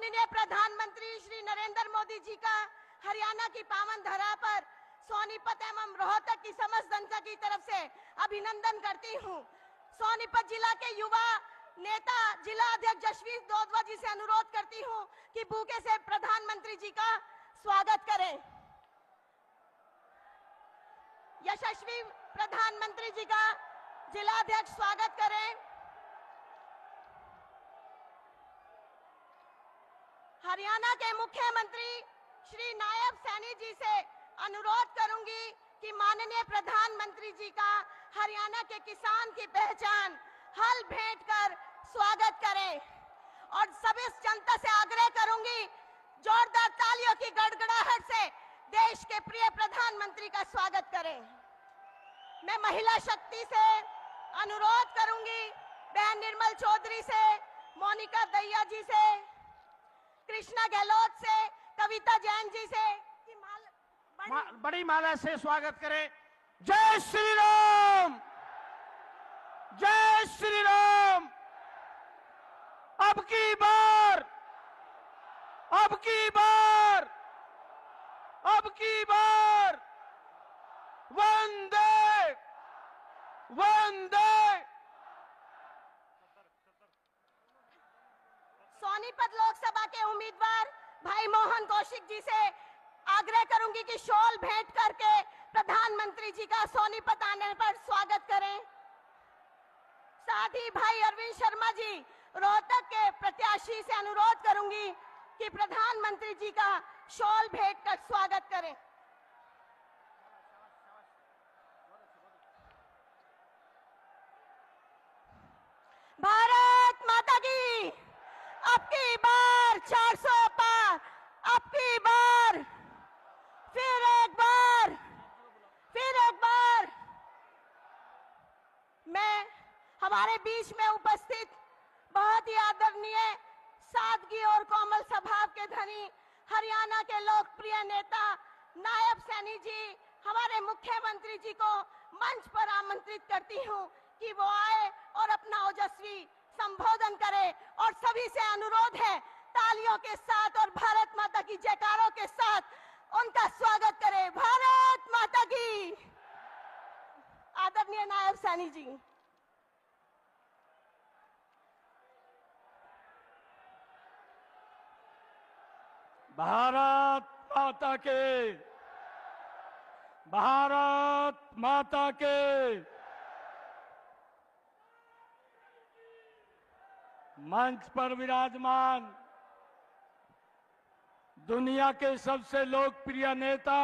माननीय प्रधानमंत्री श्री नरेंद्र मोदी जी का हरियाणा की पावन धरा पर सोनीपत एवं रोहतक की समस्त जनता की तरफ से अभिनंदन करती हूँ। सोनीपत जिला के युवा नेता जिला अध्यक्ष जसवीर दोदवा जी से अनुरोध करती हूँ कि बुके से प्रधानमंत्री जी का स्वागत करें। यशस्वी प्रधानमंत्री जी का जिला अध्यक्ष स्वागत करें। हरियाणा के मुख्यमंत्री श्री नायब सैनी जी से अनुरोध करूंगी कि माननीय प्रधानमंत्री जी का हरियाणा के किसान की पहचान हल भेंट कर स्वागत करें और सभी जनता से आग्रह करूंगी जोरदार तालियों की गड़गड़ाहट से देश के प्रिय प्रधानमंत्री का स्वागत करें। मैं महिला शक्ति से अनुरोध करूंगी, बहन निर्मल चौधरी से, मोनिका दहिया जी से, कृष्णा गहलोत से, कविता जैन जी से कि बड़ी माला से स्वागत करें। जय श्री राम, जय श्री राम। अब की बार, अब की बार, अब की बार वंदे वंदे। सोनीपत लोकसभा के उम्मीदवार भाई मोहन कौशिक जी से आग्रह करूंगी कि शॉल भेंट करके प्रधानमंत्री जी का सोनीपत आने पर स्वागत करें। साथ ही भाई अरविंद शर्मा जी रोहतक के प्रत्याशी से अनुरोध करूंगी कि प्रधानमंत्री जी का शॉल भेंट कर स्वागत करें। भारत माता की, अब की बार 400 पार, अब की बार, फिर एक बार, फिर एक बार। मैं हमारे बीच में उपस्थित बहुत ही आदरणीय, सादगी और कोमल स्वभाव के धनी हरियाणा के लोकप्रिय नेता नायब सैनी जी, हमारे मुख्यमंत्री जी को मंच पर आमंत्रित करती हूं कि वो आए और अपना ओजस्वी संबोधन करें और सभी से अनुरोध है तालियों के साथ और भारत माता की जयकारों के साथ उनका स्वागत करें। भारत माता की। आदरणीय नायब सैनी जी। भारत माता के, भारत माता के। मंच पर विराजमान दुनिया के सबसे लोकप्रिय नेता,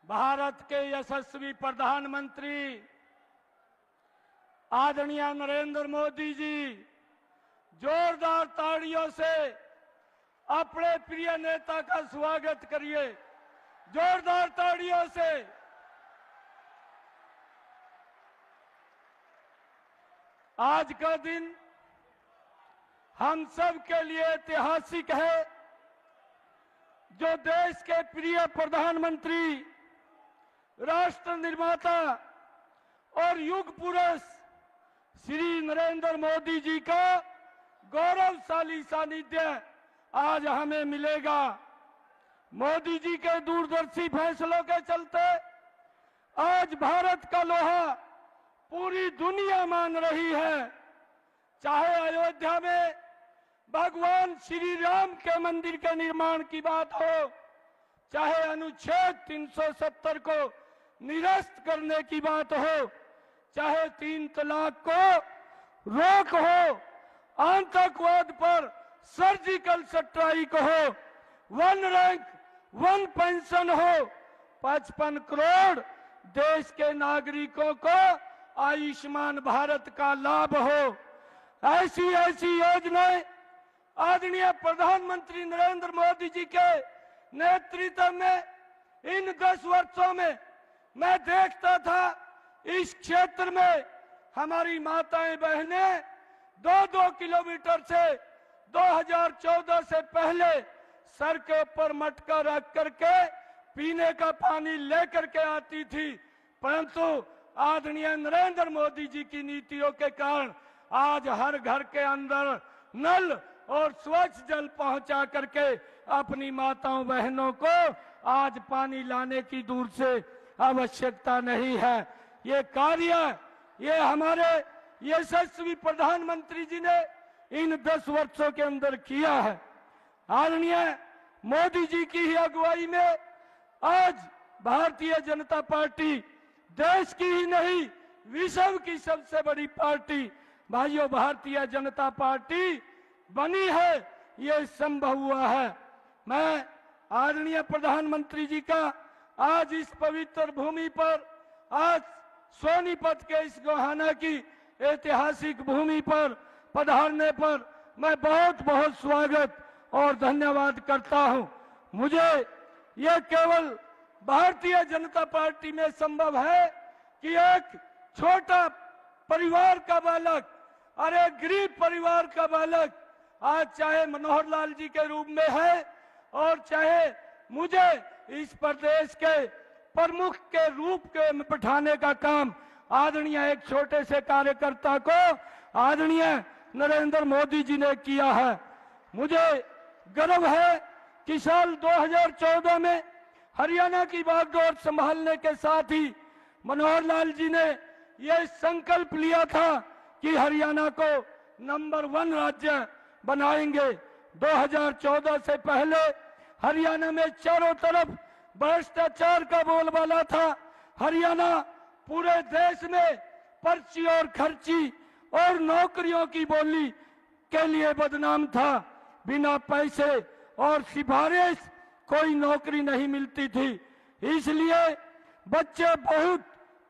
भारत के यशस्वी प्रधानमंत्री आदरणीय नरेंद्र मोदी जी, जोरदार तालियों से अपने प्रिय नेता का स्वागत करिए, जोरदार तालियों से। आज का दिन हम सब के लिए ऐतिहासिक है, जो देश के प्रिय प्रधानमंत्री, राष्ट्र निर्माता और युग पुरुष श्री नरेंद्र मोदी जी का गौरवशाली सानिध्य आज हमें मिलेगा। मोदी जी के दूरदर्शी फैसलों के चलते आज भारत का लोहा पूरी दुनिया मान रही है। चाहे अयोध्या में भगवान श्री राम के मंदिर के निर्माण की बात हो, चाहे अनुच्छेद 370 को निरस्त करने की बात हो, चाहे 3 तलाक को रोक हो, आतंकवाद पर सर्जिकल स्ट्राइक हो, 1 रैंक 1 पेंशन हो, 55 करोड़ देश के नागरिकों को आयुष्मान भारत का लाभ हो, ऐसी ऐसी योजनाएं आदरणीय प्रधानमंत्री नरेंद्र मोदी जी के नेतृत्व में इन 10 वर्षों में मैं देखता था। इस क्षेत्र में हमारी माताएं बहनें 2-2 किलोमीटर से 2014 से पहले सर के ऊपर मटका रख करके पीने का पानी लेकर के आती थी, परंतु आदरणीय नरेंद्र मोदी जी की नीतियों के कारण आज हर घर के अंदर नल और स्वच्छ जल पहुंचा करके अपनी माताओं बहनों को आज पानी लाने की दूर से आवश्यकता नहीं है। ये कार्य ये हमारे यशस्वी प्रधानमंत्री जी ने इन 10 वर्षों के अंदर किया है। आदरणीय मोदी जी की ही अगुवाई में आज भारतीय जनता पार्टी देश की ही नहीं विश्व की सबसे बड़ी पार्टी भाइयों भारतीय जनता पार्टी बनी है। ये संभव हुआ है। मैं आदरणीय प्रधानमंत्री जी का आज इस पवित्र भूमि पर आज सोनीपत के इस गोहाना की ऐतिहासिक भूमि पर पधारने पर मैं बहुत बहुत स्वागत और धन्यवाद करता हूं। मुझे यह केवल भारतीय जनता पार्टी में संभव है कि एक छोटा परिवार का बालक और एक गरीब परिवार का बालक आज चाहे मनोहर लाल जी के रूप में है और चाहे मुझे इस प्रदेश के प्रमुख के रूप के में बैठाने का काम आदरणीय एक छोटे से कार्यकर्ता को आदरणीय नरेंद्र मोदी जी ने किया है। मुझे गर्व है कि साल 2014 में हरियाणा की बागडोर संभालने के साथ ही मनोहर लाल जी ने यह संकल्प लिया था कि हरियाणा को नंबर 1 राज्य बनाएंगे। 2014 से पहले हरियाणा में चारों तरफ भ्रष्टाचार का बोलबाला था। हरियाणा पूरे देश में पर्ची और खर्ची और नौकरियों की बोली के लिए बदनाम था। बिना पैसे और सिफारिश कोई नौकरी नहीं मिलती थी, इसलिए बच्चे बहुत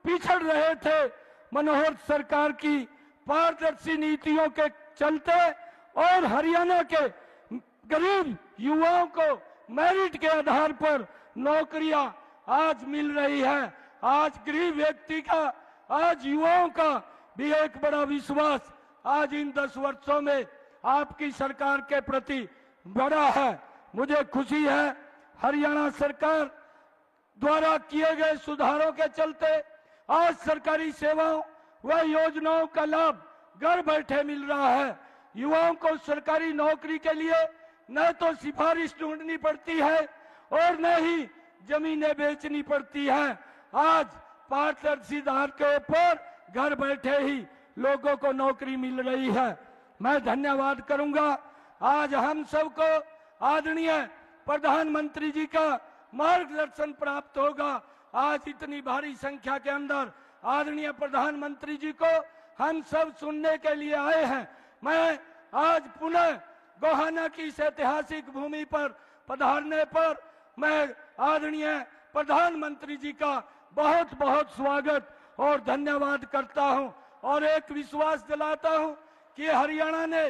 पिछड़ रहे थे। मनोहर सरकार की पारदर्शी नीतियों के चलते और हरियाणा के गरीब युवाओं को मेरिट के आधार पर नौकरियां आज मिल रही है। आज गरीब व्यक्ति का आज युवाओं का भी एक बड़ा विश्वास आज इन 10 वर्षों में आपकी सरकार के प्रति बड़ा है। मुझे खुशी है हरियाणा सरकार द्वारा किए गए सुधारों के चलते आज सरकारी सेवाओं व योजनाओं का लाभ घर बैठे मिल रहा है। युवाओं को सरकारी नौकरी के लिए न तो सिफारिश ढूंढनी पड़ती है और न ही जमीनें बेचनी पड़ती है। आज पारदर्शी आधार के ऊपर घर बैठे ही लोगों को नौकरी मिल रही है। मैं धन्यवाद करूंगा। आज हम सबको आदरणीय प्रधानमंत्री जी का मार्गदर्शन प्राप्त होगा। आज इतनी भारी संख्या के अंदर आदरणीय प्रधानमंत्री जी को हम सब सुनने के लिए आए हैं। मैं आज पुनः गोहाना की इस ऐतिहासिक भूमि पर पधारने पर मैं आदरणीय प्रधानमंत्री जी का बहुत बहुत स्वागत और धन्यवाद करता हूं और एक विश्वास दिलाता हूं कि हरियाणा ने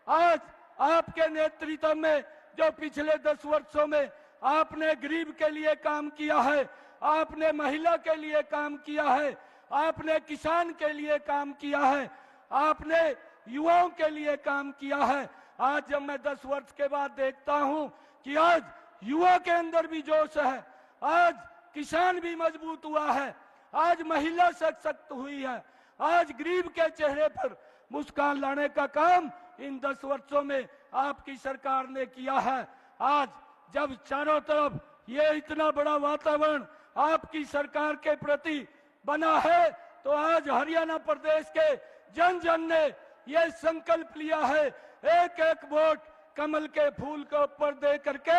आज आपके नेतृत्व में जो पिछले 10 वर्षों में आपने गरीब के लिए काम किया है, आपने महिला के लिए काम किया है, आपने किसान के लिए काम किया है, आपने युवाओं के लिए काम किया है। आज जब मैं 10 वर्ष के बाद देखता हूं कि आज युवा के अंदर भी जोश है, आज किसान भी मजबूत हुआ है, आज महिला सशक्त हुई है, आज गरीब के चेहरे पर मुस्कान लाने का काम इन 10 वर्षों में आपकी सरकार ने किया है। आज जब चारों तरफ ये इतना बड़ा वातावरण आपकी सरकार के प्रति बना है तो आज हरियाणा प्रदेश के जन जन ने ये संकल्प लिया है, एक एक वोट कमल के फूल के ऊपर दे करके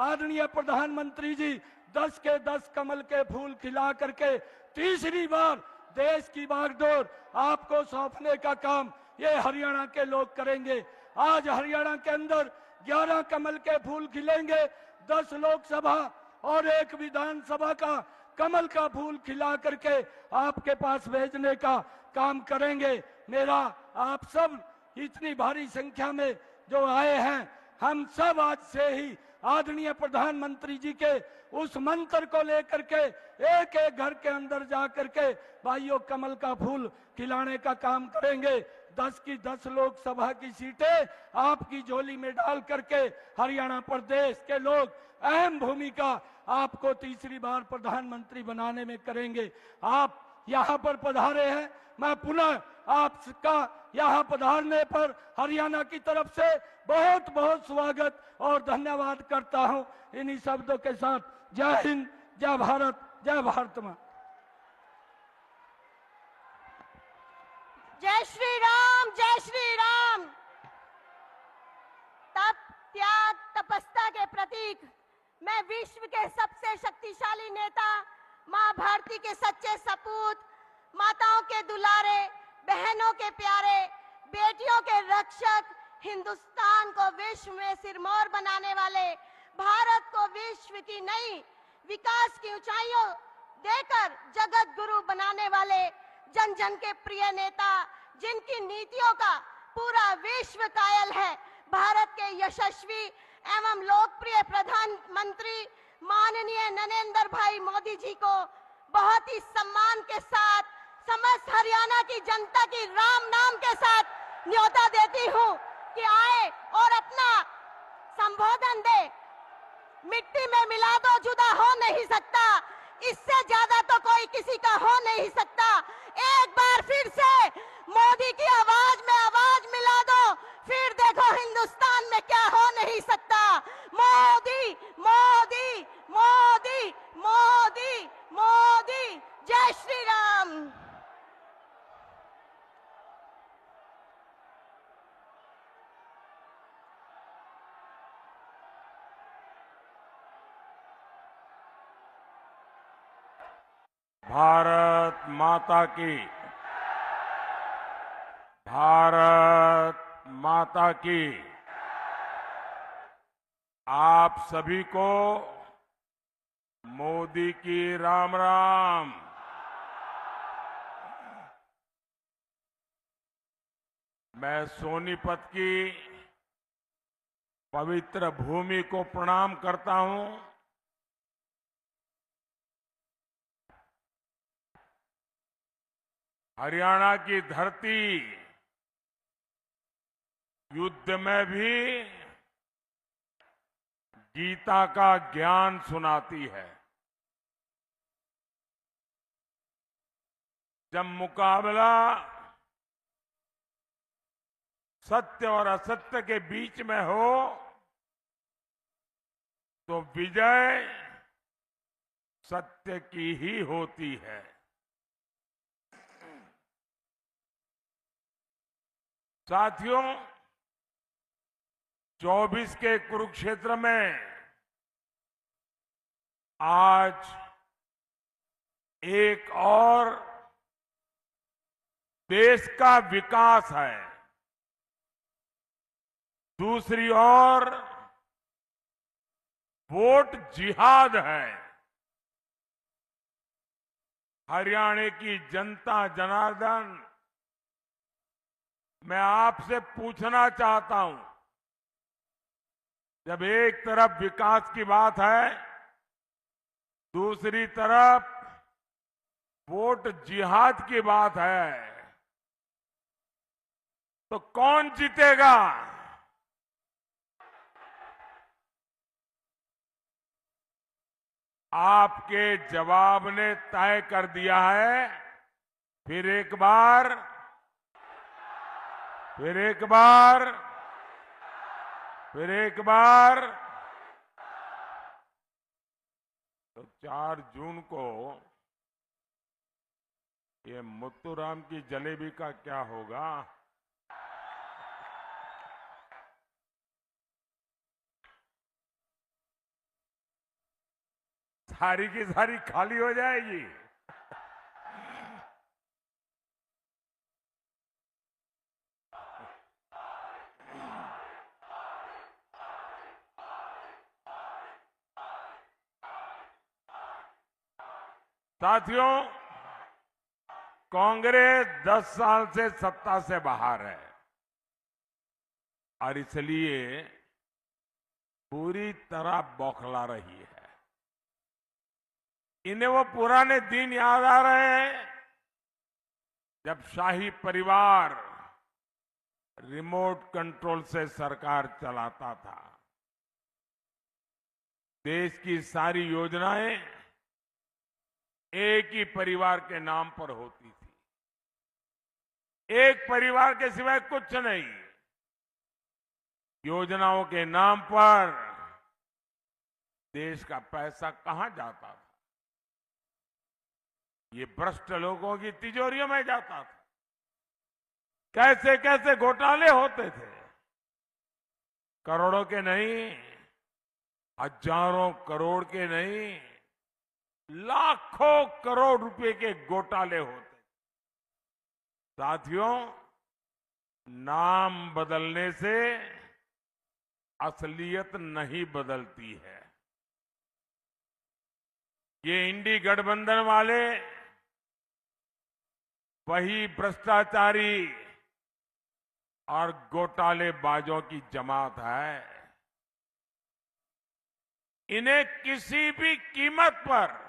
आदरणीय प्रधानमंत्री जी 10 के 10 कमल के फूल खिला करके तीसरी बार देश की बागडोर आपको सौंपने का काम ये हरियाणा के लोग करेंगे। आज हरियाणा के अंदर 11 कमल के फूल खिलेंगे, 10 लोकसभा और 1 विधानसभा का कमल का फूल खिला करके आपके पास भेजने का काम करेंगे। मेरा आप सब इतनी भारी संख्या में जो आए हैं, हम सब आज से ही आदरणीय प्रधानमंत्री जी के उस मंत्र को लेकर के एक एक घर के अंदर जा करके भाइयों कमल का फूल खिलाने का काम करेंगे। 10 की 10 लोकसभा की सीटें आपकी झोली में डाल करके हरियाणा प्रदेश के लोग अहम भूमिका आपको तीसरी बार प्रधानमंत्री बनाने में करेंगे। आप यहाँ पर पधारे हैं, मैं पुनः आपका यहाँ पधारने पर हरियाणा की तरफ से बहुत बहुत स्वागत और धन्यवाद करता हूँ। इन्हीं शब्दों के साथ जय हिंद, जय भारत, जय भारत मां। जय श्री राम, जय श्री राम। तप, त्याग, तपस्या के प्रतीक मैं विश्व के सबसे शक्तिशाली नेता, मां भारती के सच्चे सपूत, माताओं के दुलारे, बहनों के प्यारे, बेटियों के रक्षक, हिंदुस्तान को विश्व में सिरमौर बनाने वाले, भारत को विश्व की नई विकास की ऊंचाइयों देकर जगत गुरु बनाने वाले, जन जन के प्रिय नेता, जिनकी नीतियों का पूरा विश्व कायल है, भारत के यशस्वी एवं लोकप्रिय प्रधानमंत्री माननीय नरेंद्र भाई मोदी जी को बहुत ही सम्मान के साथ समस्त हरियाणा की जनता की राम नाम के साथ न्योता देती हूं कि आए और अपना संबोधन दे। मिट्टी में मिला दो, जुदा हो नहीं सकता, इससे ज्यादा तो कोई किसी का हो नहीं सकता। एक बार फिर से मोदी की आवाज में आवाज मिला दो, फिर देखो हिंदुस्तान में क्या हो नहीं सकता। मोदी मोदी मोदी मोदी मोदी, जय श्री राम। भारत माता की, भारत माता की। आप सभी को मोदी की राम राम। मैं सोनीपत की पवित्र भूमि को प्रणाम करता हूं। हरियाणा की धरती युद्ध में भी गीता का ज्ञान सुनाती है। जब मुकाबला सत्य और असत्य के बीच में हो तो विजय सत्य की ही होती है। साथियों, 24 के कुरुक्षेत्र में आज एक और देश का विकास है, दूसरी ओर वोट जिहाद है। हरियाणा की जनता जनार्दन, मैं आपसे पूछना चाहता हूं, जब एक तरफ विकास की बात है, दूसरी तरफ वोट जिहाद की बात है, तो कौन जीतेगा? आपके जवाब ने तय कर दिया है। फिर एक बार, फिर एक बार, फिर एक बार। तो 4 जून को ये मुत्तूराम की जलेबी का क्या होगा? सारी की सारी खाली हो जाएगी। साथियों, कांग्रेस 10 साल से सत्ता से बाहर है और इसलिए पूरी तरह बौखला रही है। इन्हें वो पुराने दिन याद आ रहे हैं जब शाही परिवार रिमोट कंट्रोल से सरकार चलाता था। देश की सारी योजनाएं एक ही परिवार के नाम पर होती थी। एक परिवार के सिवाय कुछ नहीं। योजनाओं के नाम पर देश का पैसा कहां जाता था? ये भ्रष्ट लोगों की तिजोरियों में जाता था। कैसे कैसे घोटाले होते थे। करोड़ों के नहीं, हजारों करोड़ के नहीं, लाखों करोड़ रुपए के घोटाले होते। साथियों, नाम बदलने से असलियत नहीं बदलती है। ये इंडी गठबंधन वाले वही भ्रष्टाचारी और घोटालेबाजों की जमात है। इन्हें किसी भी कीमत पर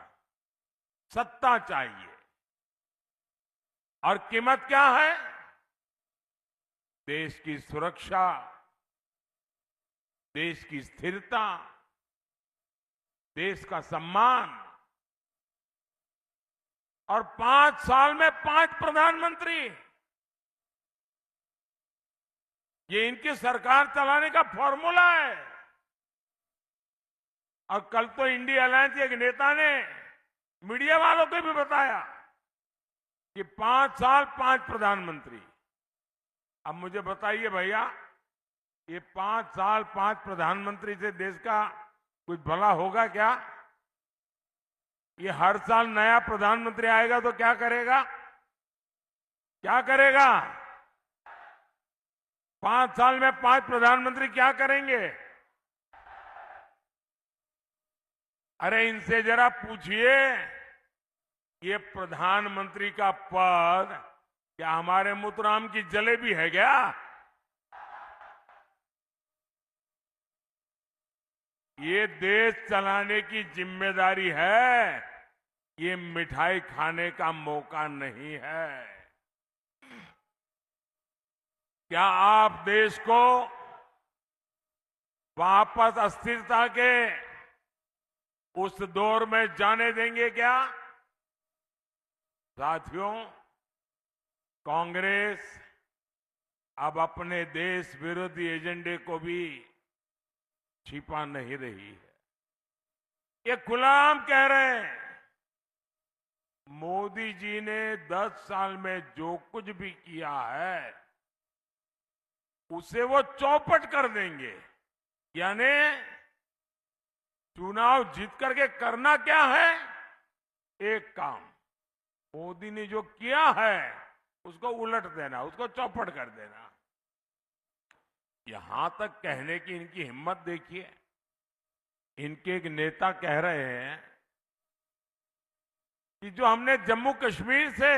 सत्ता चाहिए। और कीमत क्या है? देश की सुरक्षा, देश की स्थिरता, देश का सम्मान। और 5 साल में 5 प्रधानमंत्री, ये इनकी सरकार चलाने का फॉर्मूला है। और कल तो इंडिया अलायंस के एक नेता ने मीडिया वालों को भी बताया कि 5 साल 5 प्रधानमंत्री। अब मुझे बताइए भैया, ये 5 साल 5 प्रधानमंत्री से देश का कुछ भला होगा क्या? ये हर साल नया प्रधानमंत्री आएगा तो क्या करेगा? क्या करेगा? 5 साल में 5 प्रधानमंत्री क्या करेंगे? अरे इनसे जरा पूछिए, ये प्रधानमंत्री का पद क्या हमारे मुतराम की जलेबी है क्या? ये देश चलाने की जिम्मेदारी है, ये मिठाई खाने का मौका नहीं है। क्या आप देश को वापस अस्थिरता के उस दौर में जाने देंगे क्या? साथियों, कांग्रेस अब अपने देश विरोधी एजेंडे को भी छिपा नहीं रही है। ये खुलाम कह रहे हैं, मोदी जी ने 10 साल में जो कुछ भी किया है उसे वो चौपट कर देंगे। यानी चुनाव जीत करके करना क्या है? एक काम, मोदी ने जो किया है उसको उलट देना, उसको चौपट कर देना। यहां तक कहने की इनकी हिम्मत देखिए। इनके एक नेता कह रहे हैं कि जो हमने जम्मू कश्मीर से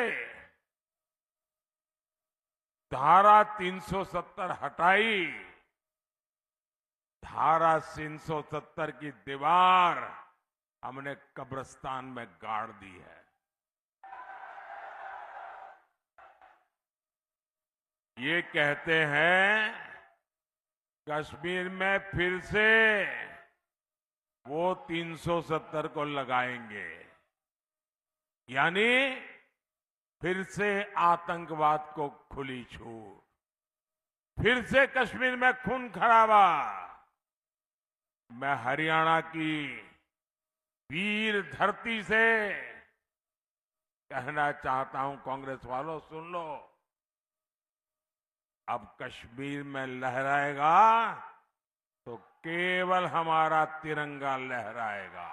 धारा 370 हटाई, धारा 370 की दीवार हमने कब्रिस्तान में गाड़ दी है। ये कहते हैं कश्मीर में फिर से वो 370 को लगाएंगे, यानी फिर से आतंकवाद को खुली छूट, फिर से कश्मीर में खून खराबा। मैं हरियाणा की वीर धरती से कहना चाहता हूं, कांग्रेस वालों सुन लो, अब कश्मीर में लहराएगा तो केवल हमारा तिरंगा लहराएगा।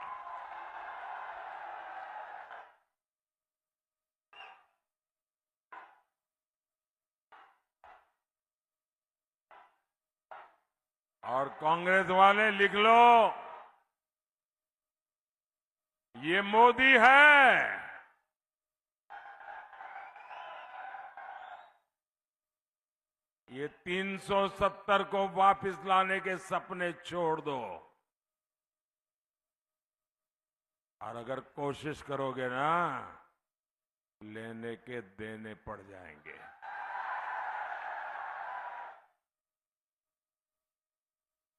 और कांग्रेस वाले लिख लो, ये मोदी है। ये 370 को वापस लाने के सपने छोड़ दो, और अगर कोशिश करोगे ना, लेने के देने पड़ जाएंगे।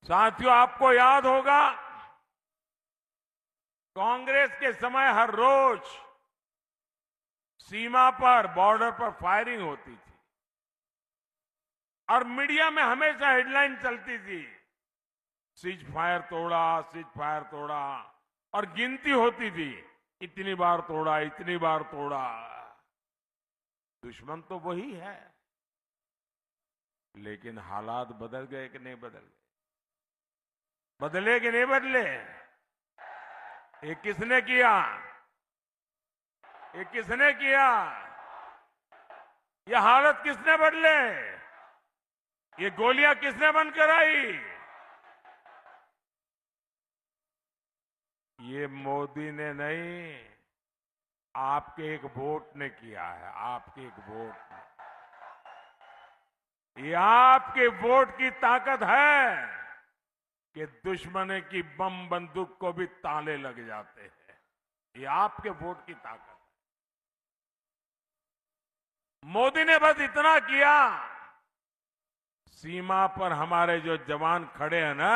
साथियों, आपको याद होगा कांग्रेस के समय हर रोज सीमा पर, बॉर्डर पर फायरिंग होती थी। और मीडिया में हमेशा हेडलाइन चलती थी, सीज फायर तोड़ा, सीज फायर तोड़ा, और गिनती होती थी, इतनी बार तोड़ा, इतनी बार तोड़ा। दुश्मन तो वही है, लेकिन हालात बदल गए कि नहीं बदल गए? बदले कि नहीं बदले? ये किसने किया? ये किसने किया? ये हालत किसने बदले? ये गोलियां किसने बंद कराई? ये मोदी ने नहीं, आपके एक वोट ने किया है। आपके एक वोट ने। ये आपके वोट की ताकत है कि दुश्मन की बम बंदूक को भी ताले लग जाते हैं। ये आपके वोट की ताकत है। मोदी ने बस इतना किया, सीमा पर हमारे जो जवान खड़े हैं ना,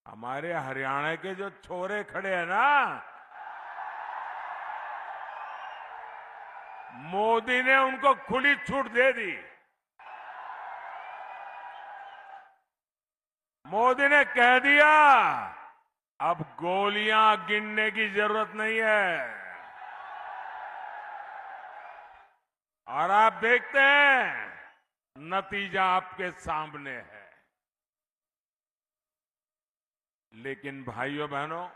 हमारे हरियाणा के जो छोरे खड़े हैं ना, मोदी ने उनको खुली छूट दे दी। मोदी ने कह दिया, अब गोलियां गिनने की जरूरत नहीं है। और आप देखते हैं, नतीजा आपके सामने है। लेकिन भाइयों बहनों,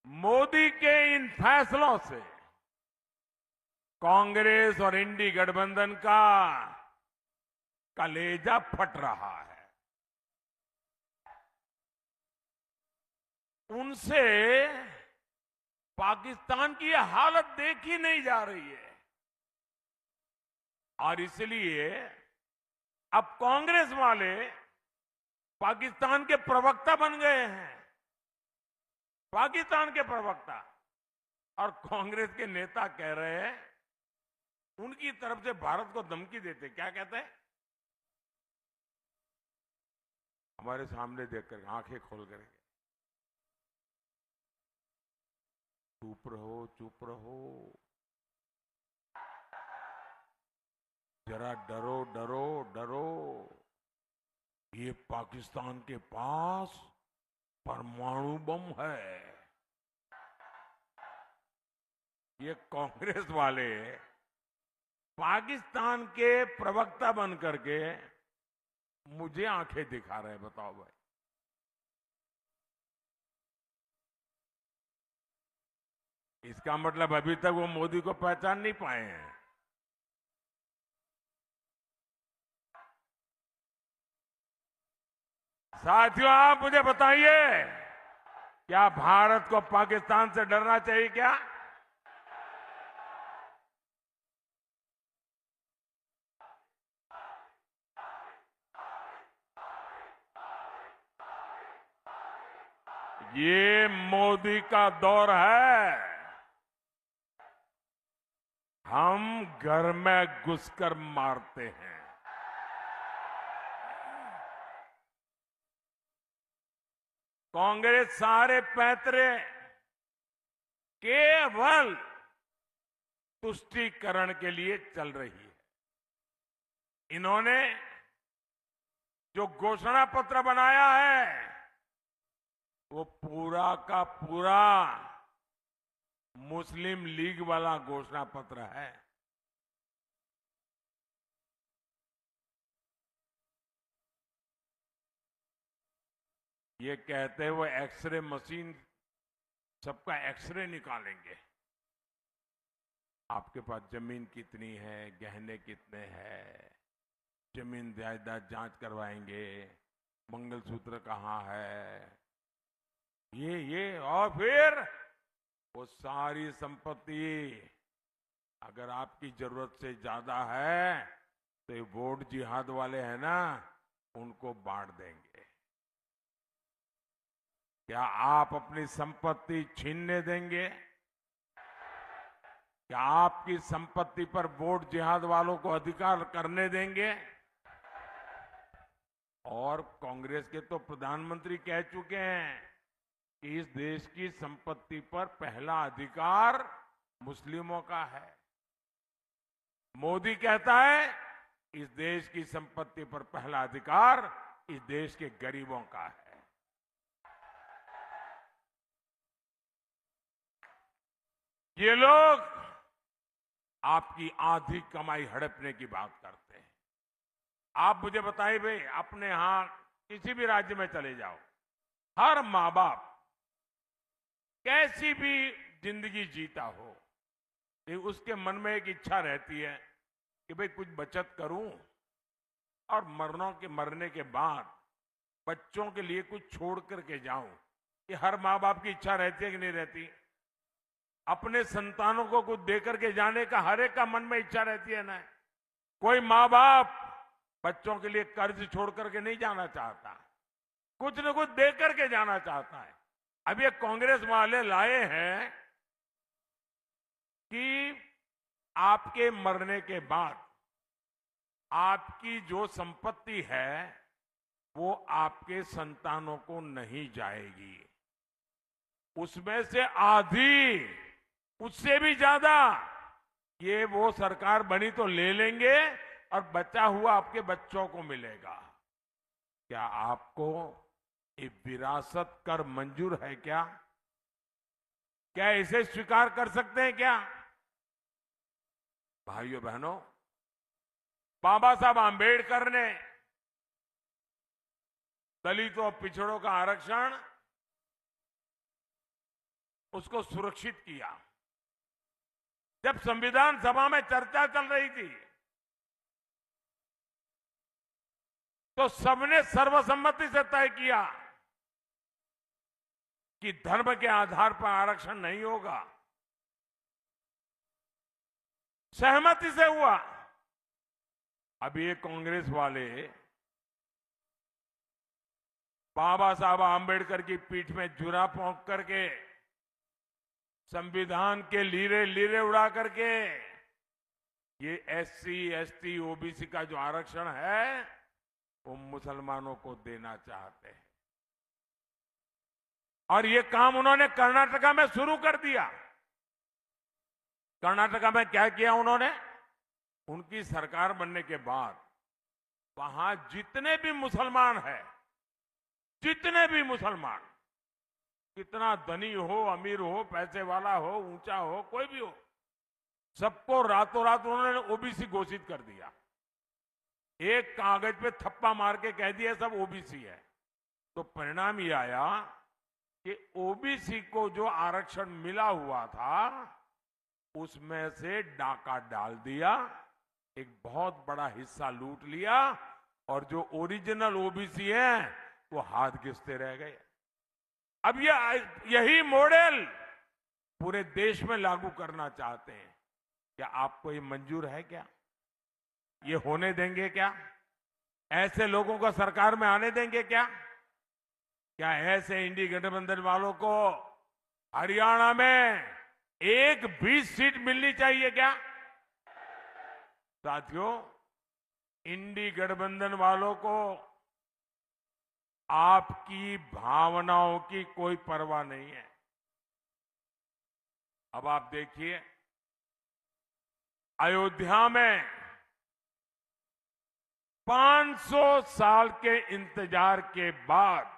मोदी के इन फैसलों से कांग्रेस और इंडी गठबंधन का कलेजा फट रहा है। उनसे पाकिस्तान की यह हालत देखी नहीं जा रही है, और इसलिए अब कांग्रेस वाले पाकिस्तान के प्रवक्ता बन गए हैं। पाकिस्तान के प्रवक्ता। और कांग्रेस के नेता कह रहे हैं, उनकी तरफ से भारत को धमकी देते। क्या कहते हैं? हमारे सामने देखकर आंखें खोल कर, चुप रहो, चुप रहो, जरा डरो, डरो, डरो। ये पाकिस्तान के पास परमाणु बम है। ये कांग्रेस वाले पाकिस्तान के प्रवक्ता बन करके मुझे आंखें दिखा रहे हैं। बताओ भाई, इसका मतलब अभी तक वो मोदी को पहचान नहीं पाए हैं। साथियों, आप मुझे बताइए, क्या भारत को पाकिस्तान से डरना चाहिए क्या? ये मोदी का दौर है। हम घर में घुसकर मारते हैं। कांग्रेस सारे पैतरे केवल तुष्टीकरण के लिए चल रही है। इन्होंने जो घोषणा पत्र बनाया है, वो पूरा का पूरा मुस्लिम लीग वाला घोषणा पत्र है। ये कहते हुए एक्सरे मशीन, सबका एक्सरे निकालेंगे। आपके पास जमीन कितनी है, गहने कितने हैं, जमीन जायदाद जांच करवाएंगे, मंगलसूत्र कहाँ है, ये और फिर वो सारी संपत्ति अगर आपकी जरूरत से ज्यादा है तो ये वोट जिहाद वाले हैं ना, उनको बांट देंगे। क्या आप अपनी संपत्ति छीनने देंगे? क्या आपकी संपत्ति पर वोट जिहाद वालों को अधिकार करने देंगे? और कांग्रेस के तो प्रधानमंत्री कह चुके हैं कि इस देश की संपत्ति पर पहला अधिकार मुस्लिमों का है। मोदी कहता है इस देश की संपत्ति पर पहला अधिकार इस देश के गरीबों का है। ये लोग आपकी आधी कमाई हड़पने की बात करते हैं। आप मुझे बताइए भाई, अपने यहां किसी भी राज्य में चले जाओ, हर मां बाप कैसी भी जिंदगी जीता हो, लेकिन उसके मन में एक इच्छा रहती है कि भाई कुछ बचत करूं और मरने के बाद बच्चों के लिए कुछ छोड़ करके जाऊं। ये हर मां बाप की इच्छा रहती है कि नहीं रहती? अपने संतानों को कुछ देकर के जाने का हर एक का मन में इच्छा रहती है ना। कोई मां बाप बच्चों के लिए कर्ज छोड़ करके नहीं जाना चाहता, कुछ न कुछ दे करके जाना चाहता है। अब ये कांग्रेस वाले लाए हैं कि आपके मरने के बाद आपकी जो संपत्ति है वो आपके संतानों को नहीं जाएगी, उसमें से आधी, उससे भी ज्यादा ये वो सरकार बनी तो ले लेंगे और बचा हुआ आपके बच्चों को मिलेगा। क्या आपको ये विरासत कर मंजूर है क्या? क्या इसे स्वीकार कर सकते हैं क्या? भाइयों बहनों, बाबा साहब आंबेडकर ने दलितों और पिछड़ों का आरक्षण उसको सुरक्षित किया। जब संविधान सभा में चर्चा चल रही थी तो सबने सर्वसम्मति से तय किया कि धर्म के आधार पर आरक्षण नहीं होगा। सहमति से हुआ। अब ये कांग्रेस वाले बाबा साहब आंबेडकर की पीठ में जुरा पोंक करके, संविधान के लीरे लीरे उड़ा करके ये एससी, एसटी, ओबीसी का जो आरक्षण है वो मुसलमानों को देना चाहते हैं। और ये काम उन्होंने कर्नाटका में शुरू कर दिया। कर्नाटका में क्या किया उन्होंने? उनकी सरकार बनने के बाद वहां जितने भी मुसलमान हैं, जितने भी मुसलमान, कितना धनी हो, अमीर हो, पैसे वाला हो, ऊंचा हो, कोई भी हो, सबको रातों रात उन्होंने ओबीसी घोषित कर दिया। एक कागज पे थप्पा मार के कह दिया सब ओबीसी है। तो परिणाम ये आया कि ओबीसी को जो आरक्षण मिला हुआ था उसमें से डाका डाल दिया, एक बहुत बड़ा हिस्सा लूट लिया और जो ओरिजिनल ओबीसी हैं वो हाथ घिसते रह गए। अब यही मॉडल पूरे देश में लागू करना चाहते हैं। क्या आपको ये मंजूर है क्या? ये होने देंगे क्या? ऐसे लोगों को सरकार में आने देंगे क्या? क्या ऐसे इंडी गठबंधन वालों को हरियाणा में एक भी सीट मिलनी चाहिए क्या? साथियों, इंडी गठबंधन वालों को आपकी भावनाओं की कोई परवाह नहीं है। अब आप देखिए, अयोध्या में 500 साल के इंतजार के बाद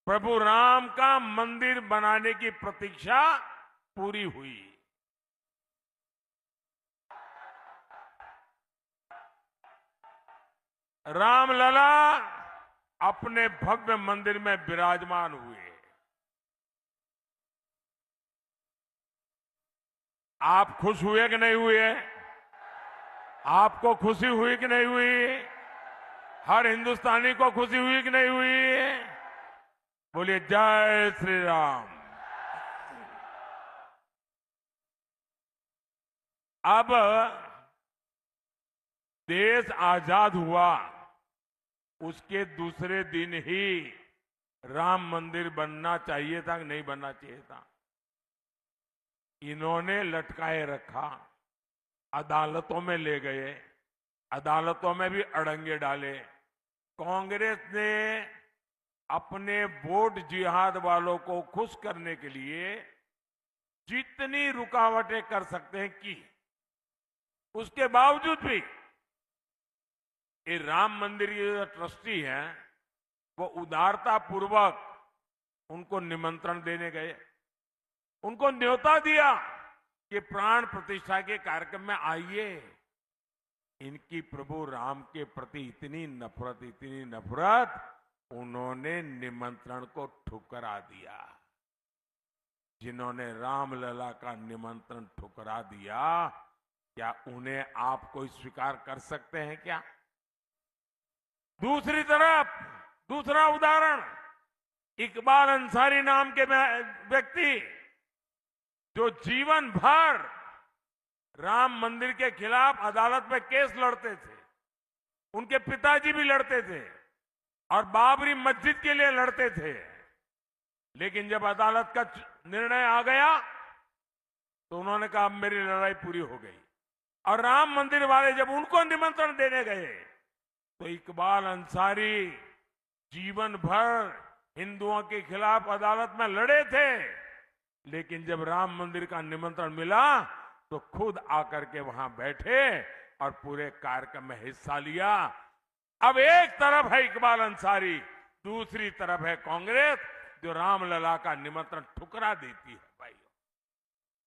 प्रभु राम का मंदिर बनाने की प्रतीक्षा पूरी हुई। रामलला अपने भव्य मंदिर में विराजमान हुए। आप खुश हुए कि नहीं हुए? आपको खुशी हुई कि नहीं हुई? हर हिंदुस्तानी को खुशी हुई कि नहीं हुई? बोलिए जय श्री राम। अब देश आजाद हुआ, उसके दूसरे दिन ही राम मंदिर बनना चाहिए था कि नहीं बनना चाहिए था? इन्होंने लटकाए रखा, अदालतों में ले गए, अदालतों में भी अड़ंगे डाले। कांग्रेस ने अपने वोट जिहाद वालों को खुश करने के लिए जितनी रुकावटें कर सकते हैं की। उसके बावजूद भी ये राम मंदिर के जो ट्रस्टी हैं वो उदारता पूर्वक उनको निमंत्रण देने गए, उनको न्योता दिया कि प्राण प्रतिष्ठा के कार्यक्रम में आइए। इनकी प्रभु राम के प्रति इतनी नफरत, उन्होंने निमंत्रण को ठुकरा दिया। जिन्होंने रामलला का निमंत्रण ठुकरा दिया, क्या उन्हें आप कोई स्वीकार कर सकते हैं क्या? दूसरी तरफ दूसरा उदाहरण, इकबाल अंसारी नाम के व्यक्ति जो जीवन भर राम मंदिर के खिलाफ अदालत में केस लड़ते थे, उनके पिताजी भी लड़ते थे और बाबरी मस्जिद के लिए लड़ते थे, लेकिन जब अदालत का निर्णय आ गया तो उन्होंने कहा अब मेरी लड़ाई पूरी हो गई। और राम मंदिर वाले जब उनको निमंत्रण देने गए तो इकबाल अंसारी जीवन भर हिंदुओं के खिलाफ अदालत में लड़े थे, लेकिन जब राम मंदिर का निमंत्रण मिला तो खुद आकर के वहां बैठे और पूरे कार्यक्रम में हिस्सा लिया। अब एक तरफ है इकबाल अंसारी, दूसरी तरफ है कांग्रेस जो रामलला का निमंत्रण ठुकरा देती है। भाइयों,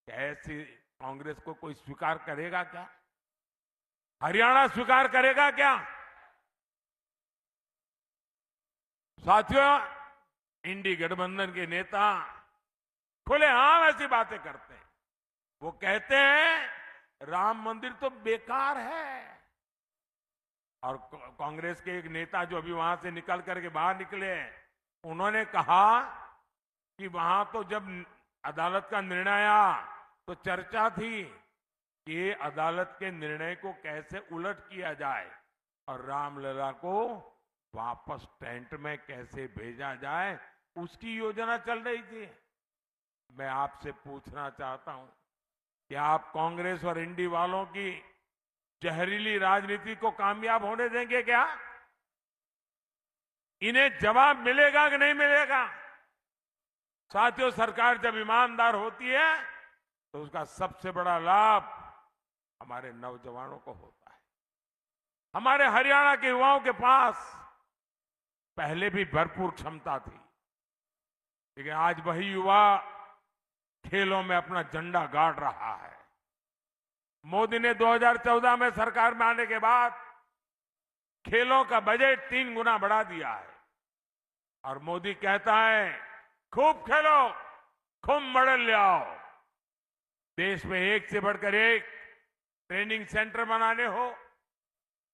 क्या ऐसी कांग्रेस को कोई स्वीकार करेगा क्या? हरियाणा स्वीकार करेगा क्या? साथियों, इंडी गठबंधन के नेता खुलेआम ऐसी बातें करते हैं। वो कहते हैं राम मंदिर तो बेकार है, और कांग्रेस के एक नेता जो अभी वहां से निकल करके बाहर निकले, उन्होंने कहा कि वहां तो जब अदालत का निर्णय आया तो चर्चा थी कि ये अदालत के निर्णय को कैसे उलट किया जाए और रामलला को वापस टेंट में कैसे भेजा जाए, उसकी योजना चल रही थी। मैं आपसे पूछना चाहता हूं कि आप कांग्रेस और इंडी वालों की जहरीली राजनीति को कामयाब होने देंगे क्या? इन्हें जवाब मिलेगा कि नहीं मिलेगा? साथियों, सरकार जब ईमानदार होती है तो उसका सबसे बड़ा लाभ हमारे नौजवानों को होता है। हमारे हरियाणा के युवाओं के पास पहले भी भरपूर क्षमता थी, लेकिन आज वही युवा खेलों में अपना झंडा गाड़ रहा है। मोदी ने 2014 में सरकार में आने के बाद खेलों का बजट 3 गुना बढ़ा दिया है, और मोदी कहता है खूब खेलो, खूब मेडल ले आओ। देश में एक से बढ़कर एक ट्रेनिंग सेंटर बनाने हो,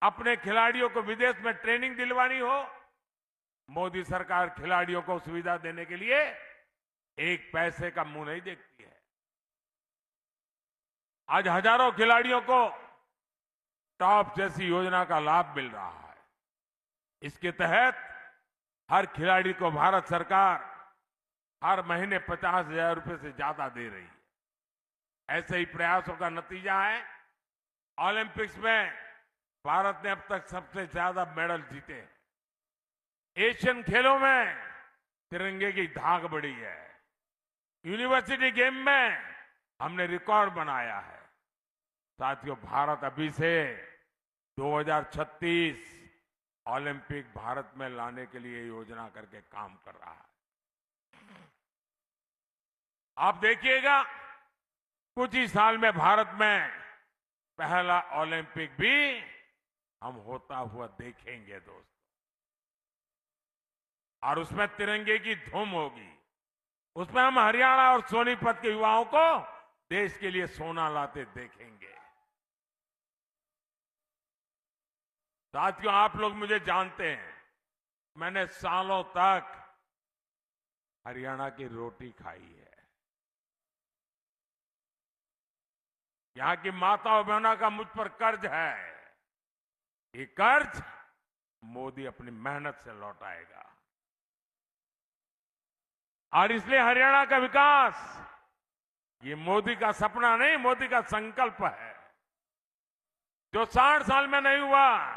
अपने खिलाड़ियों को विदेश में ट्रेनिंग दिलवानी हो, मोदी सरकार खिलाड़ियों को सुविधा देने के लिए एक पैसे का मुंह नहीं देखती है। आज हजारों खिलाड़ियों को टॉप जैसी योजना का लाभ मिल रहा है। इसके तहत हर खिलाड़ी को भारत सरकार हर महीने 50,000 रुपए से ज्यादा दे रही है। ऐसे ही प्रयासों का नतीजा है ओलंपिक्स में भारत ने अब तक सबसे ज्यादा मेडल जीते हैं। एशियन खेलों में तिरंगे की धाक बढ़ी है। यूनिवर्सिटी गेम में हमने रिकॉर्ड बनाया है। साथियों, भारत अभी से 2036 ओलंपिक भारत में लाने के लिए योजना करके काम कर रहा है। आप देखिएगा कुछ ही साल में भारत में पहला ओलंपिक भी हम होता हुआ देखेंगे दोस्तों, और उसमें तिरंगे की धूम होगी। उसमें हम हरियाणा और सोनीपत के युवाओं को देश के लिए सोना लाते देखेंगे। साथियों, आप लोग मुझे जानते हैं, मैंने सालों तक हरियाणा की रोटी खाई है। यहां की माताओं बहनों का मुझ पर कर्ज है। ये कर्ज मोदी अपनी मेहनत से लौटाएगा, और इसलिए हरियाणा का विकास ये मोदी का सपना नहीं, मोदी का संकल्प है। जो 60 साल में नहीं हुआ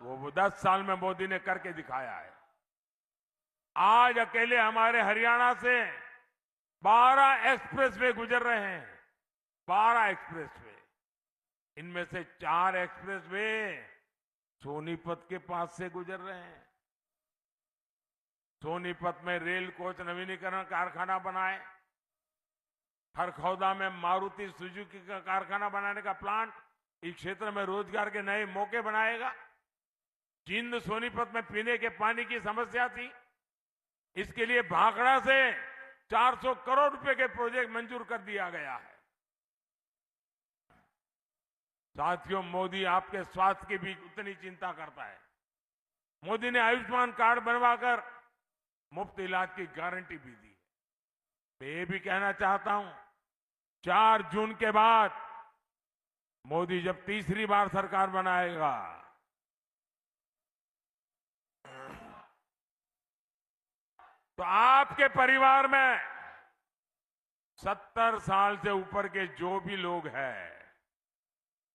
वो 10 साल में मोदी ने करके दिखाया है। आज अकेले हमारे हरियाणा से 12 एक्सप्रेसवे गुजर रहे हैं। 12 एक्सप्रेसवे। इनमें से 4 एक्सप्रेसवे सोनीपत के पास से गुजर रहे हैं। सोनीपत में रेल कोच नवीनीकरण कारखाना बनाए, खरखौदा में मारुति सुजुकी का कारखाना बनाने का प्लांट इस क्षेत्र में रोजगार के नए मौके बनाएगा। जिंद सोनीपत में पीने के पानी की समस्या थी, इसके लिए भाखड़ा से 400 करोड़ रुपए के प्रोजेक्ट मंजूर कर दिया गया है। साथियों, मोदी आपके स्वास्थ्य की भी उतनी चिंता करता है। मोदी ने आयुष्मान कार्ड बनवाकर मुफ्त इलाज की गारंटी भी दी है। मैं ये भी कहना चाहता हूं, 4 जून के बाद मोदी जब तीसरी बार सरकार बनाएगा, तो आपके परिवार में 70 साल से ऊपर के जो भी लोग हैं,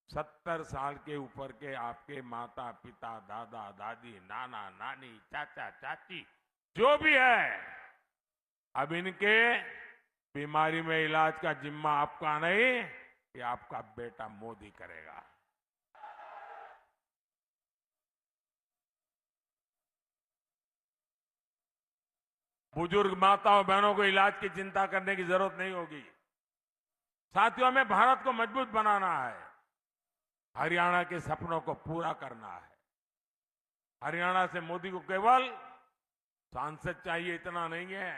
70 साल के ऊपर के आपके माता पिता, दादा दादी, नाना नानी, चाचा चाची जो भी है, अब इनके बीमारी में इलाज का जिम्मा आपका नहीं, ये आपका बेटा मोदी करेगा। बुजुर्ग माताओं बहनों को इलाज की चिंता करने की जरूरत नहीं होगी। साथियों, हमें भारत को मजबूत बनाना है, हरियाणा के सपनों को पूरा करना है। हरियाणा से मोदी को केवल सांसद चाहिए इतना नहीं है,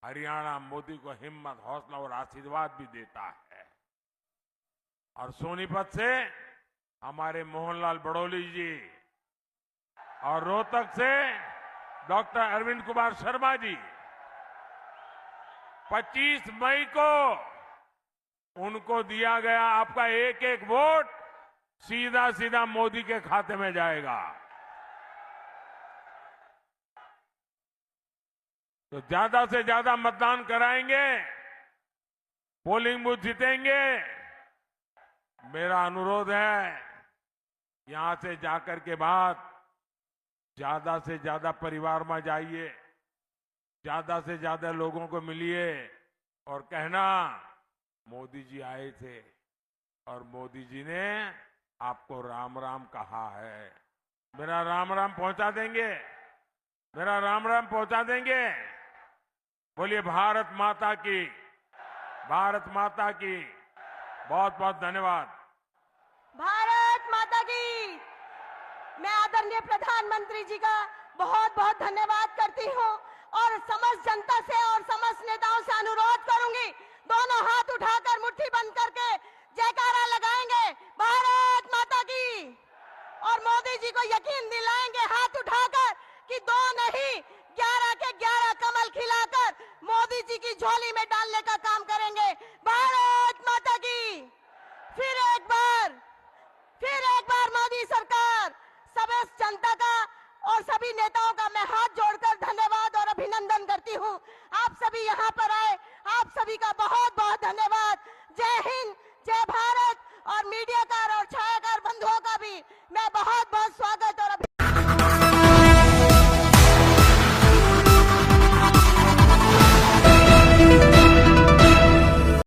हरियाणा मोदी को हिम्मत, हौसला और आशीर्वाद भी देता है। और सोनीपत से हमारे मोहनलाल बड़ौली जी और रोहतक से डॉक्टर अरविंद कुमार शर्मा जी 25 मई को उनको दिया गया आपका एक एक वोट सीधा सीधा मोदी के खाते में जाएगा। तो ज्यादा से ज्यादा मतदान कराएंगे, पोलिंग बूथ जीतेंगे। मेरा अनुरोध है, यहां से जाकर के बाद ज्यादा से ज्यादा परिवार में जाइए, ज्यादा से ज्यादा लोगों को मिलिए और कहना मोदी जी आए थे और मोदी जी ने आपको राम राम कहा है। मेरा राम राम पहुंचा देंगे, मेरा राम राम पहुंचा देंगे। बोलिए भारत माता की, भारत माता की। बहुत बहुत धन्यवाद। भारत माता की। मैं आदरणीय प्रधानमंत्री जी का बहुत बहुत धन्यवाद करती हूं और समस्त जनता से और समस्त नेताओं से अनुरोध करूंगी, दोनों हाथ उठाकर मुट्ठी बंद करके जयकारा लगाएंगे, भारत माता की। और मोदी जी को यकीन दिलाएंगे हाथ उठाकर कि 2 नहीं 11 के 11 कमल खिलाकर मोदी जी की झोली में डालने का काम करेंगे। भारत माता की। फिर एक बार मोदी सरकार, सभी जनता का और सभी नेताओं का मैं हाथ जोड़कर धन्यवाद और अभिनंदन करती हूं। आप सभी यहां पर आए, आप सभी का बहुत बहुत धन्यवाद। जय हिंद, जय भारत। और मीडियाकार और छायाकार बंधुओं का भी मैं बहुत बहुत स्वागत